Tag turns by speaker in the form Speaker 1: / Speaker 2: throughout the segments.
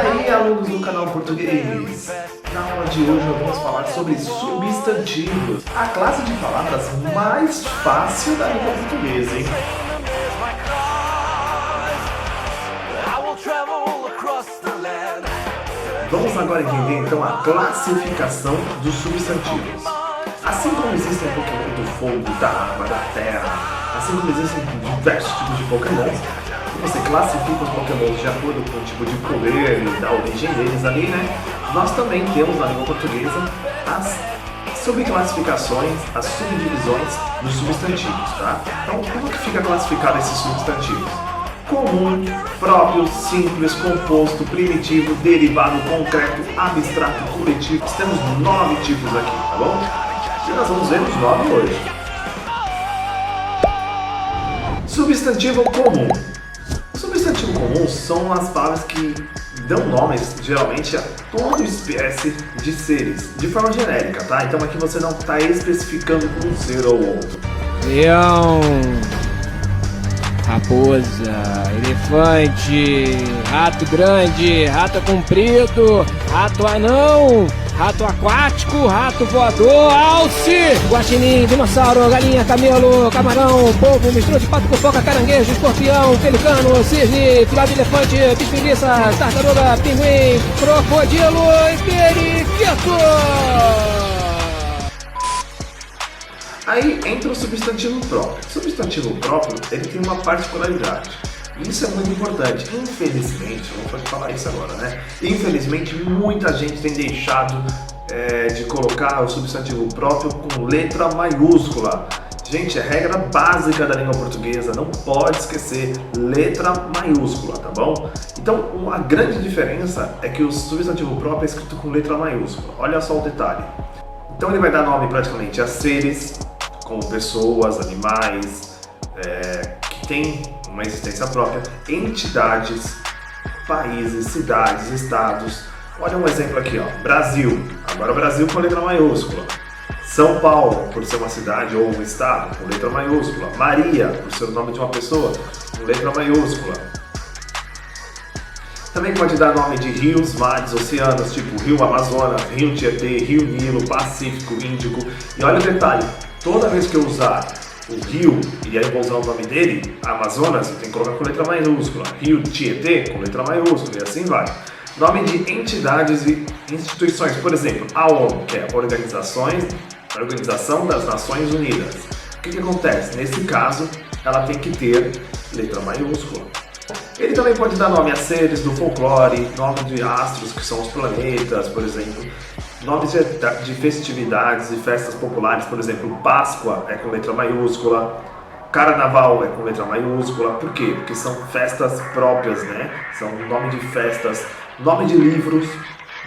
Speaker 1: aí, alunos do canal Português? Na aula de hoje vamos falar sobre substantivos, a classe de palavras mais fácil da língua portuguesa, hein? Vamos agora entender então a classificação dos substantivos. Assim como existem Pokémon do fogo, da água, da terra, assim como existem diversos tipos de Pokémon, você classifica os Pokémon de acordo com o tipo de poder e da origem deles ali, né? Nós também temos na língua portuguesa as subclassificações, as subdivisões dos substantivos, tá? Então, como que fica classificado esses substantivos? Comum, próprio, simples, composto, primitivo, derivado, concreto, abstrato, coletivo. Nós temos 9 tipos aqui, tá bom? E nós vamos ver os 9 hoje. Substantivo comum. O substantivo comum são as palavras que dão nomes, geralmente, a toda espécie de seres, de forma genérica, tá? Então aqui você não está especificando um ser ou outro.
Speaker 2: Leão, raposa, elefante, rato grande, rato comprido, rato anão, rato aquático, rato voador, alce, guaxinim, dinossauro, galinha, camelo, camarão, polvo, mistura de pato com foca, caranguejo, escorpião, pelicano, cisne, filé de elefante, bicho-preguiça, tartaruga, pinguim, crocodilo e periquito.
Speaker 1: Aí entra o substantivo próprio. O substantivo próprio, ele tem uma particularidade. Isso é muito importante. Infelizmente, eu vou falar isso agora, né? Infelizmente, muita gente tem deixado de colocar o substantivo próprio com letra maiúscula. Gente, é regra básica da língua portuguesa, não pode esquecer letra maiúscula, tá bom? Então, uma grande diferença é que o substantivo próprio é escrito com letra maiúscula. Olha só o detalhe. Então, ele vai dar nome praticamente a seres, como pessoas, animais, que têm uma existência própria, entidades, países, cidades, estados. Olha um exemplo aqui, ó. Brasil. Agora Brasil com letra maiúscula. São Paulo, por ser uma cidade ou um estado, com letra maiúscula. Maria, por ser o nome de uma pessoa, com letra maiúscula. Também pode dar nome de rios, mares, oceanos, tipo Rio Amazonas, Rio Tietê, Rio Nilo, Pacífico, Índico. E olha o detalhe, toda vez que eu usar o rio, e aí eu vou usar o nome dele, Amazonas, eu tenho que colocar com letra maiúscula. Rio Tietê, com letra maiúscula, e assim vai. Nome de entidades e instituições, por exemplo, a ONU, que é a Organização das Nações Unidas. O que acontece? Nesse caso, ela tem que ter letra maiúscula. Ele também pode dar nome a seres do folclore, nome de astros, que são os planetas, por exemplo. Nomes de festividades e festas populares, por exemplo, Páscoa é com letra maiúscula, Carnaval é com letra maiúscula. Por quê? Porque são festas próprias, né? São nome de festas, nome de livros,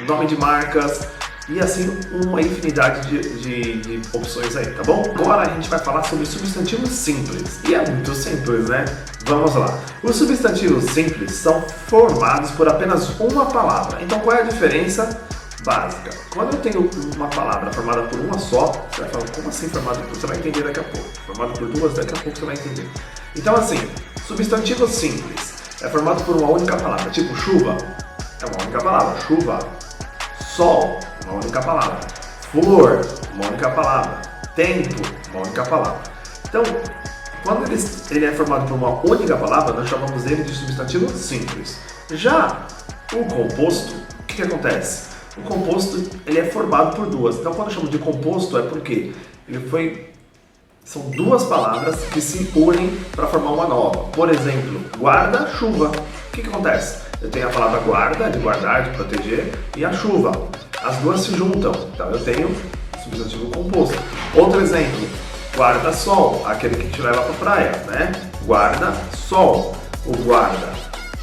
Speaker 1: nome de marcas e assim uma infinidade de opções aí, tá bom? Agora a gente vai falar sobre substantivos simples. E é muito simples, né? Vamos lá. Os substantivos simples são formados por apenas uma palavra. Então qual é a diferença básica? Quando eu tenho uma palavra formada por uma só, você vai falar, como assim formada por? Você vai entender daqui a pouco. Formado por duas, daqui a pouco você vai entender. Então assim, substantivo simples é formado por uma única palavra, tipo chuva, é uma única palavra, chuva. Sol, uma única palavra. Flor, uma única palavra. Tempo, uma única palavra. Então, quando ele é formado por uma única palavra, nós chamamos ele de substantivo simples. Já o composto, o que acontece? O composto ele é formado por duas. Então, quando eu chamo de composto, é porque são duas palavras que se unem para formar uma nova. Por exemplo, guarda-chuva. O que acontece? Eu tenho a palavra guarda, de guardar, de proteger, e a chuva. As duas se juntam. Então, eu tenho substantivo composto. Outro exemplo, guarda-sol, aquele que te leva para a praia, né? Guarda-sol. O guarda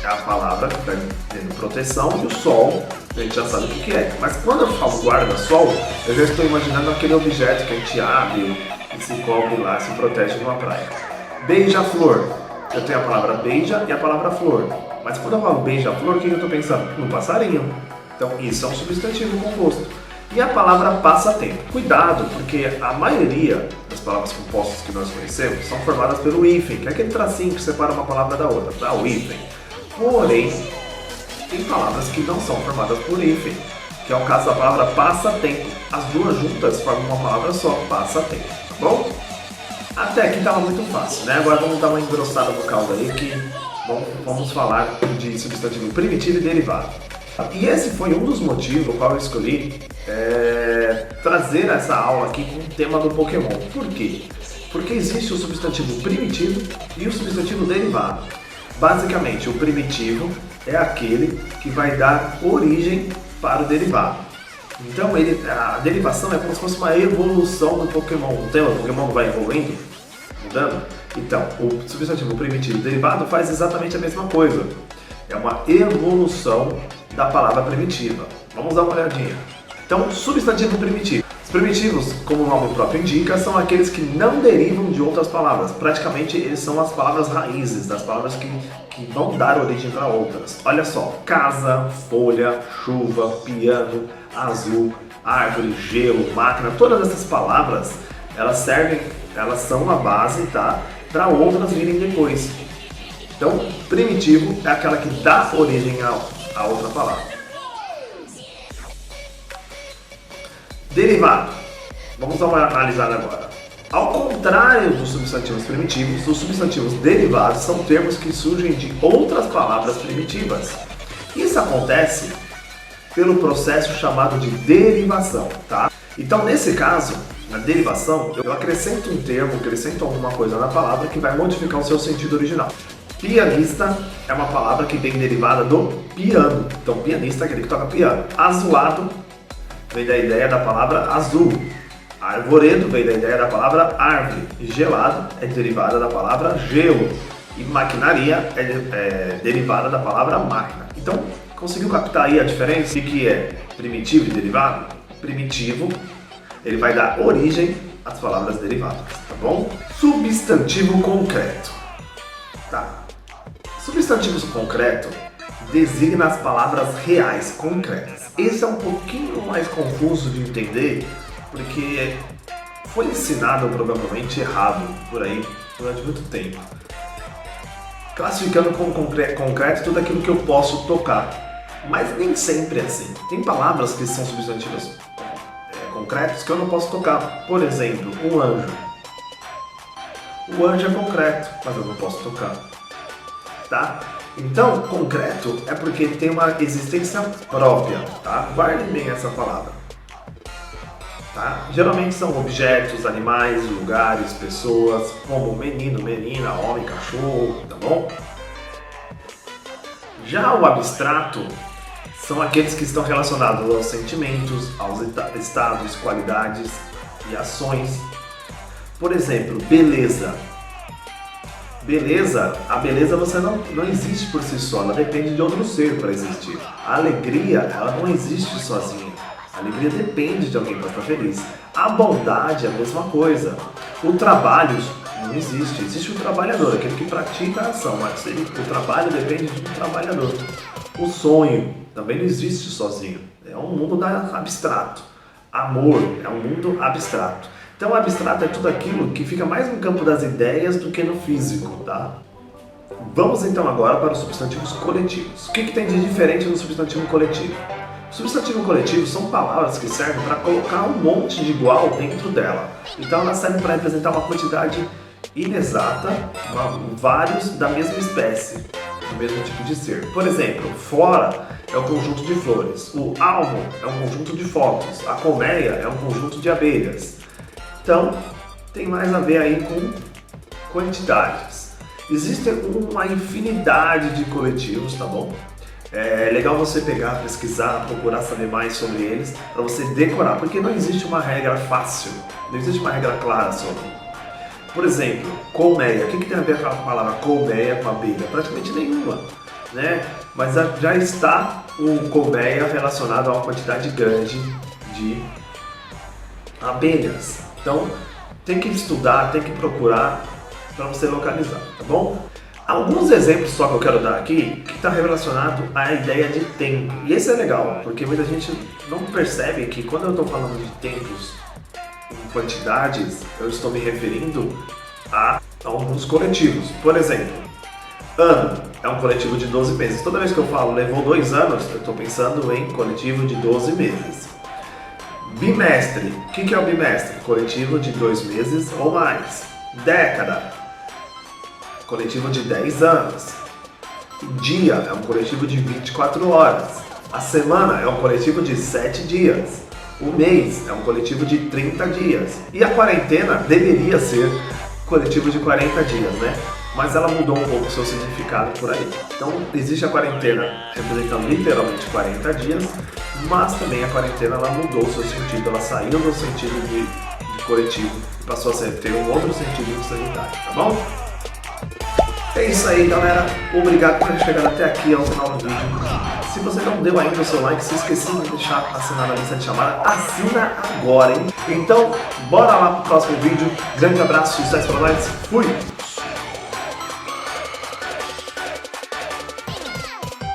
Speaker 1: é a palavra que está tendo proteção e o sol, a gente já sabe o que é. Mas quando eu falo guarda-sol, eu já estou imaginando aquele objeto que a gente abre e se cobre lá, se protege numa praia. Beija-flor. Eu tenho a palavra beija e a palavra flor. Mas quando eu falo beija-flor, o que eu estou pensando? No passarinho. Então isso é um substantivo composto. E a palavra passatempo. Cuidado, porque a maioria das palavras compostas que nós conhecemos são formadas pelo hífen, que é aquele tracinho que separa uma palavra da outra, tá? O hífen. Porém, Tem palavras que não são formadas por hífen, que é o caso da palavra passatempo. As duas juntas formam uma palavra só, passatempo, tá bom? Até aqui estava muito fácil, né? Agora vamos dar uma engrossada no caldo aí que vamos falar de substantivo primitivo e derivado. E esse foi um dos motivos pelo qual eu escolhi trazer essa aula aqui com o tema do Pokémon. Por quê? Porque existe o substantivo primitivo e o substantivo derivado. Basicamente, o primitivo é aquele que vai dar origem para o derivado. Então, a derivação é como se fosse uma evolução do Pokémon. Então, o Pokémon vai evoluindo, mudando. Então, o substantivo primitivo e derivado faz exatamente a mesma coisa. É uma evolução da palavra primitiva. Vamos dar uma olhadinha. Então, substantivo primitivo. Os primitivos, como o nome próprio indica, são aqueles que não derivam de outras palavras. Praticamente, eles são as palavras raízes, das palavras que vão dar origem para outras. Olha só, casa, folha, chuva, piano, azul, árvore, gelo, máquina, todas essas palavras, elas são a base, tá, para outras virem depois. Então, primitivo é aquela que dá origem a outra palavra. Derivado. Vamos dar uma analisada agora. Ao contrário dos substantivos primitivos, os substantivos derivados são termos que surgem de outras palavras primitivas. Isso acontece pelo processo chamado de derivação, tá? Então, nesse caso, na derivação, eu acrescento um termo, acrescento alguma coisa na palavra que vai modificar o seu sentido original. Pianista é uma palavra que vem derivada do piano. Então, pianista é aquele que toca piano. Azulado vem da ideia da palavra azul. Arvoredo vem da ideia da palavra árvore. E gelado é derivada da palavra gelo. E maquinaria é derivada da palavra máquina. Então, conseguiu captar aí a diferença de que é primitivo e derivado? Primitivo, ele vai dar origem às palavras derivadas, tá bom? Substantivo concreto. Tá. Substantivo concreto designa as palavras reais, concretas. Esse é um pouquinho mais confuso de entender, porque foi ensinado provavelmente errado por aí durante muito tempo. Classificando como concreto tudo aquilo que eu posso tocar. Mas nem sempre é assim. Tem palavras que são substantivos concretos que eu não posso tocar. Por exemplo, um anjo. O anjo é concreto, mas eu não posso tocar. Tá? Então, concreto é porque tem uma existência própria, tá? Guarde bem essa palavra. Tá? Geralmente são objetos, animais, lugares, pessoas, como menino, menina, homem, cachorro, tá bom? Já o abstrato são aqueles que estão relacionados aos sentimentos, aos estados, qualidades e ações. Por exemplo, beleza. Beleza, a beleza você não existe por si só, ela depende de outro ser para existir. A alegria, ela não existe sozinha. A alegria depende de alguém para estar feliz. A bondade é a mesma coisa. O trabalho não existe. Existe o trabalhador, aquele que pratica a ação, mas o trabalho depende de um trabalhador. O sonho também não existe sozinho. É um mundo abstrato. Amor é um mundo abstrato. Então, o abstrato é tudo aquilo que fica mais no campo das ideias do que no físico, tá? Vamos então agora para os substantivos coletivos. O que tem de diferente no substantivo coletivo? O substantivo coletivo são palavras que servem para colocar um monte de igual dentro dela. Então, elas servem para representar uma quantidade inexata, vários da mesma espécie, do mesmo tipo de ser. Por exemplo, flora é um conjunto de flores, o almo é um conjunto de focos, a colmeia é um conjunto de abelhas. Então, tem mais a ver aí com quantidades. Existe uma infinidade de coletivos, tá bom? É legal você pegar, pesquisar, procurar saber mais sobre eles, para você decorar, porque não existe uma regra fácil, não existe uma regra clara sobre. Por exemplo, colmeia. O que tem a ver com a palavra colmeia com abelha? Praticamente nenhuma, né? Mas já está o colmeia relacionado a uma quantidade grande de abelhas. Então, tem que estudar, tem que procurar para você localizar, tá bom? Alguns exemplos só que eu quero dar aqui que está relacionado à ideia de tempo. E esse é legal, porque muita gente não percebe que quando eu estou falando de tempos em quantidades, eu estou me referindo a alguns coletivos. Por exemplo, ano. é um coletivo de 12 meses. Toda vez que eu falo levou 2 anos, eu estou pensando em coletivo de 12 meses. Bimestre. O que é o bimestre? Coletivo de 2 meses ou mais. Década. Coletivo de 10 anos. Dia é um coletivo de 24 horas. A semana é um coletivo de 7 dias. O mês é um coletivo de 30 dias. E a quarentena deveria ser coletivo de 40 dias, né? Mas ela mudou um pouco o seu significado por aí. Então, existe a quarentena representando literalmente 40 dias, mas também a quarentena ela mudou o seu sentido, ela saiu do sentido de coletivo e passou a ter um outro sentido no sanitário, tá bom? É isso aí, galera. Obrigado por ter chegado até aqui ao final do vídeo. Se você não deu ainda o seu like, se esqueceu de deixar assinado a lista de chamada, assina agora, hein? Então, bora lá pro próximo vídeo. Grande abraço, sucesso pra nós. Fui!